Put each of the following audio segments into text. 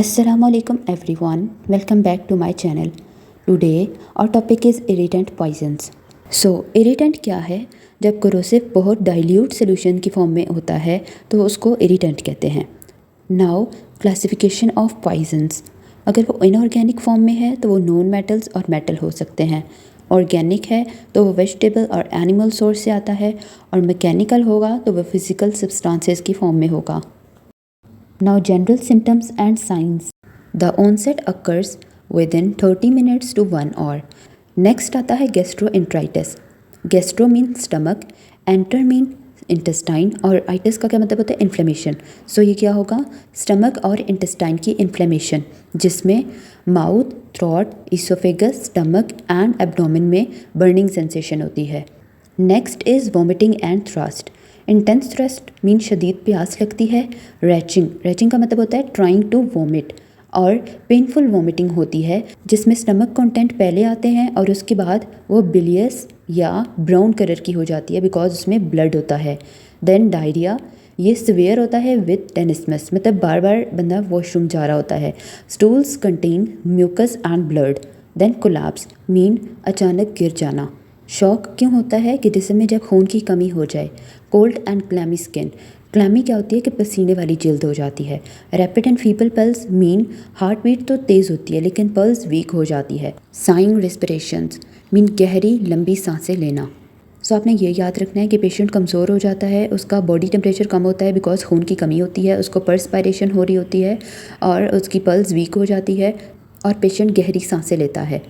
Assalamualaikum everyone, welcome back to my channel. Today our topic is irritant poisons. So irritant क्या है? जब corrosive बहुत dilute solution की form में होता है तो उसको irritant कहते हैं. Now classification of poisons. अगर वो inorganic फॉर्म में है तो वो नॉन मेटल्स और मेटल हो सकते हैं. ऑर्गेनिक है तो वो वेजिटेबल और एनिमल सोर्स से आता है, और मैकेनिकल होगा तो वो फिजिकल सब्सटेंसेस की फॉर्म में होगा. Now general symptoms and signs. The onset occurs within 30 minutes to 1 hour. Next आता है gastroenteritis. Gastro means stomach, enter mean intestine, और itis का क्या मतलब होता है? इन्फ्लेमेशन. सो ये क्या होगा? स्टमक और इंटेस्टाइन की इन्फ्लेमेशन, जिसमें mouth, throat, oesophagus, stomach and abdomen में बर्निंग सेंसेशन होती है. Next is vomiting and thrust. Intense thrust mean शदीद प्यास लगती है. रैचिंग का मतलब होता है ट्राइंग टू वॉमिट, और पेनफुल वॉमिटिंग होती है जिसमें स्टमक कंटेंट पहले आते हैं और उसके बाद वो बिलियस या ब्राउन कलर की हो जाती है बिकॉज उसमें ब्लड होता है. देन डायरिया, ये सिवियर होता है विद टेनिसमस, मतलब बार बार बंदा वॉशरूम जा रहा होता है. Stools contain mucus and blood. Then collapse mean अचानक गिर जाना. शॉक क्यों होता है? कि जिसमें जब खून की कमी हो जाए. Cold and clammy skin. Clammy क्या होती है? कि पसीने वाली जल्द हो जाती है. Rapid and feeble pulse mean heart beat तो तेज़ होती है लेकिन पल्स वीक हो जाती है. साइंग रेस्पिरेशंस मीन गहरी लंबी सांसें लेना. सो आपने ये याद रखना है कि पेशेंट कमज़ोर हो जाता है, उसका बॉडी टेम्परेचर कम होता है बिकॉज खून की कमी होती है, उसको पर्सपायरेशन हो रही होती है और उसकी पल्स वीक हो जाती है और पेशेंट गहरी सांसें लेता है.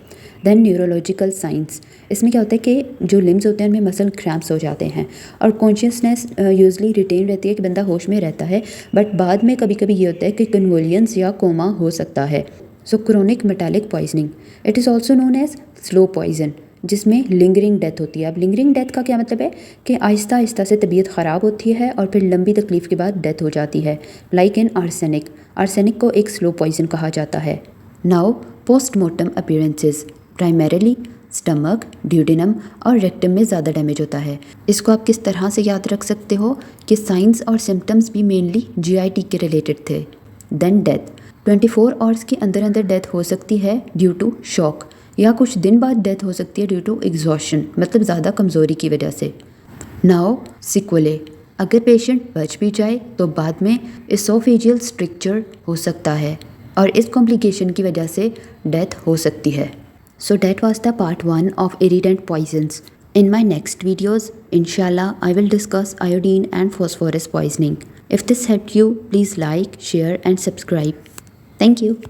देन न्यूरोलॉजिकल साइंस, इसमें क्या होता है कि जो लिम्स होते हैं उनमें मसल क्रैम्प्स हो जाते हैं, और कॉन्शियसनेस यूजली रिटेन रहती है कि बंदा होश में रहता है, बट बाद में कभी कभी ये होता है कि कन्वोलियंस या कोमा हो सकता है. So chronic metallic poisoning, it is also known as slow poison, जिसमें लिंगरिंग डेथ होती है. अब लिंगरिंग डेथ का क्या मतलब है? कि आहिस्ता आहिस्ता से तबीयत ख़राब होती है और फिर लंबी तकलीफ़ के बाद डेथ हो जाती है. Like in arsenic. आर्सेनिक को एक स्लो पॉइजन कहा जाता है. Now postmortem appearances. Primarily stomach, duodenum और रेक्टम में ज़्यादा डैमेज होता है. इसको आप किस तरह से याद रख सकते हो कि साइंस और सिम्टम्स भी मेनली जीआईटी के रिलेटेड थे. Then death. 24 आवर्स के अंदर अंदर डेथ हो सकती है ड्यू टू शॉक, या कुछ दिन बाद डेथ हो सकती है ड्यू टू एग्जॉशन, मतलब ज़्यादा कमज़ोरी की वजह से. नाउ सिक्वले. अगर पेशेंट बच भी जाए तो बाद में एसोफेजियल स्ट्रक्चर हो सकता है और इस कॉम्प्लिकेशन की वजह से डेथ हो सकती है. So that was the part 1 of irritant poisons. In my next videos, inshallah, I will discuss iodine and phosphorus poisoning. If this helped you, please like, share and subscribe. Thank you.